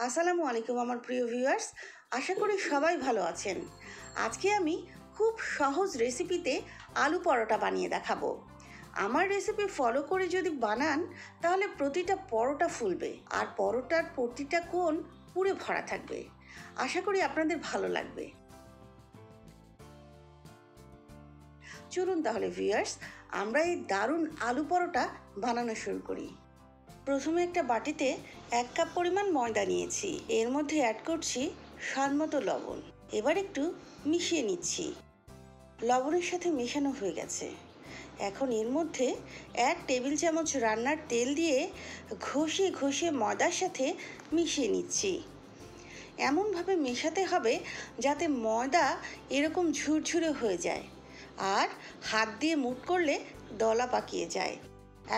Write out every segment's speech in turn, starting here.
আসসালামু আলাইকুম আমার প্রিয় ভিউয়ার্স, আশা করি সবাই ভালো আছেন। আজকে আমি খুব সহজ রেসিপিতে আলু পরোটা বানিয়ে দেখাবো। আমার রেসিপি ফলো করে যদি বানান তাহলে প্রতিটা পরোটা ফুলবে আর পরোটার প্রতিটা কোণ পুরো ভরা থাকবে। আশা করি আপনাদের ভালো লাগবে। চলুন তাহলে ভিউয়ার্স, আমরা এই দারুণ আলু পরোটা বানানো শুরু করি। প্রথমে একটা বাটিতে 1 কাপ পরিমাণ ময়দা নিয়েছি, এর মধ্যে অ্যাড করছি স্বাদমতো লবণ। এবার একটু মিশিয়ে নিচ্ছি। লবণের সাথে মেশানো হয়ে গেছে। এখন এর মধ্যে 1 টেবিল চামচ রান্নার তেল দিয়ে ঘষে ঘষে ময়দার সাথে মিশিয়ে নিচ্ছি। এমনভাবে মেশাতে হবে যাতে ময়দা এরকম ঝুরঝুরে হয়ে যায় আর হাত দিয়ে মুঠ করলে দলা পাকিয়ে যায়।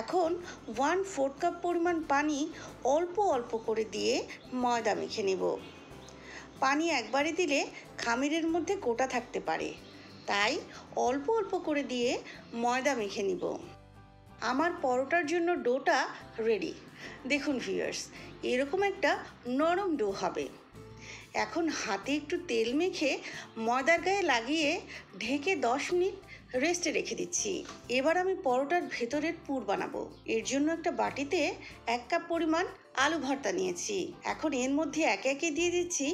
এখন 1/4 কাপ পরিমাণ পানি অল্প অল্প করে দিয়ে ময়দা মেখে নেব। পানি একবারে দিলে খামিরের মধ্যে গোটা থাকতে পারে, তাই অল্প অল্প করে দিয়ে ময়দা মেখে নিব। আমার পরোটার জন্য ডোটা রেডি। দেখুন ভিউয়ার্স, এরকম একটা নরম ডো হবে। এখন হাতে একটু তেল মেখে ময়দার গায়ে লাগিয়ে ঢেকে 10 মিনিট রেস্টে রেখে দিচ্ছি। এবার আমি পরোটার ভেতরের পুর বানাবো। এর জন্য একটা বাটিতে 1 কাপ পরিমাণ আলু ভর্তা নিয়েছি। এখন এর মধ্যে একে একে দিয়ে দিচ্ছি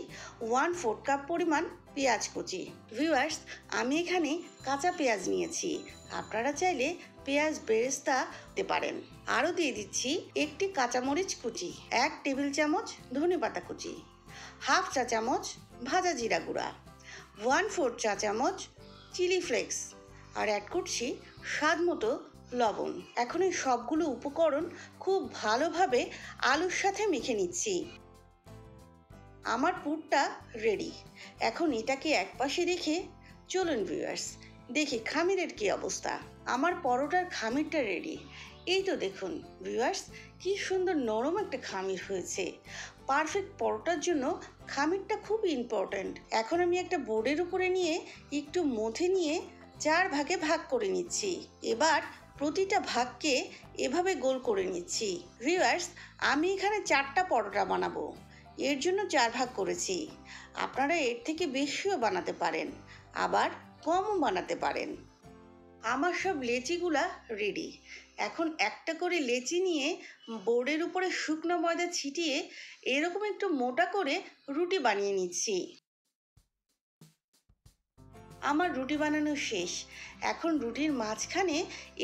1/4 কাপ পরিমাণ পেঁয়াজ কুচি। ভিউয়ার্স, আমি এখানে কাঁচা পেঁয়াজ নিয়েছি, আপনারা চাইলে পেঁয়াজ বেরেস্তা দিতে পারেন। আরও দিয়ে দিচ্ছি একটি কাঁচামরিচ কুচি, 1 টেবিল চামচ ধনেপাতা কুচি, 1/2 চা চামচ ভাজা জিরা গুঁড়া, 1/4 চা চামচ চিলি ফ্লেক্স আর অ্যাড করছি স্বাদ মতো লবণ। এখন এই সবগুলো উপকরণ খুব ভালোভাবে আলুর সাথে মেখে নিচ্ছি। আমার পুরটা রেডি। এখন এটাকে একপাশে রেখে চলুন ভিউয়ার্স দেখি খামিরের কি অবস্থা। আমার পরোটার খামিরটা রেডি। এই তো দেখুন ভিউয়ার্স, কি সুন্দর নরম একটা খামির হয়েছে। পারফেক্ট পরোটার জন্য খামিরটা খুব ইম্পর্ট্যান্ট। এখন আমি একটা বোর্ডের উপরে নিয়ে একটু মথে নিয়ে 4 ভাগে ভাগ করে নিচ্ছি। এবার প্রতিটা ভাগকে এভাবে গোল করে নিচ্ছি। ভিউয়ার্স, আমি এখানে 4টা পরোটা বানাবো, এর জন্য 4 ভাগ করেছি। আপনারা এর থেকে বেশিও বানাতে পারেন, আবার কমও বানাতে পারেন। আমার সব লেচিগুলা রেডি। এখন একটা করে লেচি নিয়ে বোর্ডের উপরে শুকনো ময়দা ছিটিয়ে এরকম একটু মোটা করে রুটি বানিয়ে নিচ্ছি। আমার রুটি বানানো শেষ। এখন রুটির মাঝখানে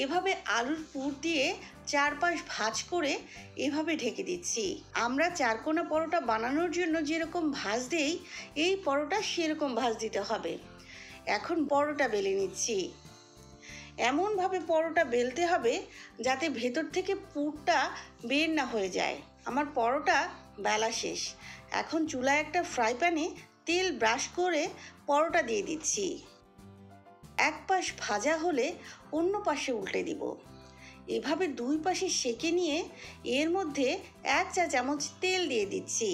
এভাবে আলুর পুর দিয়ে চারপাশ ভাঁজ করে এভাবে ঢেকে দিচ্ছি। আমরা 4 কোনা পরোটা বানানোর জন্য যেরকম ভাঁজ দেই, এই পরোটা সেরকম ভাঁজ দিতে হবে। এখন পরোটা বেলে নিচ্ছি। এমনভাবে পরোটা বেলতে হবে যাতে ভেতর থেকে পুরটা বের না হয়ে যায়। আমার পরোটা বেলা শেষ। এখন চুলায় একটা ফ্রাই প্যানে তেল ব্রাশ করে পরোটা দিয়ে দিচ্ছি। এক পাশ ভাজা হলে অন্য পাশে উল্টে দিব। এভাবে 2 পাশে সেঁকে নিয়ে এর মধ্যে 1 চা চামচ তেল দিয়ে দিচ্ছি।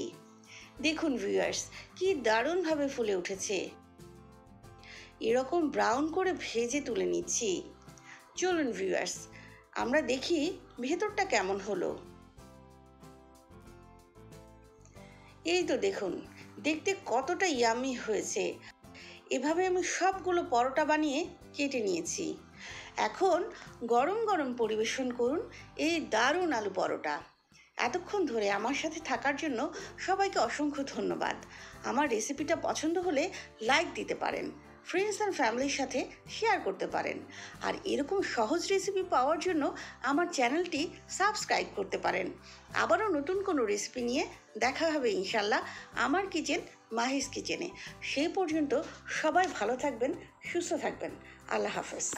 দেখুন ভিউয়ার্স, কি দারুণভাবে ফুলে উঠেছে। এরকম ব্রাউন করে ভেজে তুলে নিচ্ছি। চলুন ভিউয়ার্স, আমরা দেখি ভেতরটা কেমন হলো। এই তো দেখুন, দেখতে কতটা ইয়ামি হয়েছে। এভাবে আমি সবগুলো পরোটা বানিয়ে কেটে নিয়েছি। এখন গরম গরম পরিবেশন করুন এই দারুণ আলু পরোটা। এতক্ষণ ধরে আমার সাথে থাকার জন্য সবাইকে অসংখ্য ধন্যবাদ। আমার রেসিপিটা পছন্দ হলে লাইক দিতে পারেন, ফ্রেন্ডস অ্যান্ড ফ্যামিলির সাথে শেয়ার করতে পারেন। আর এরকম সহজ রেসিপি পাওয়ার জন্য আমার চ্যানেলটি সাবস্ক্রাইব করতে পারেন। আবারও নতুন কোনো রেসিপি নিয়ে দেখা হবে ইনশাল্লাহ আমার কিচেন মাহিস কিচেনে। সেই পর্যন্ত সবাই ভালো থাকবেন, সুস্থ থাকবেন। আল্লাহ হাফেজ।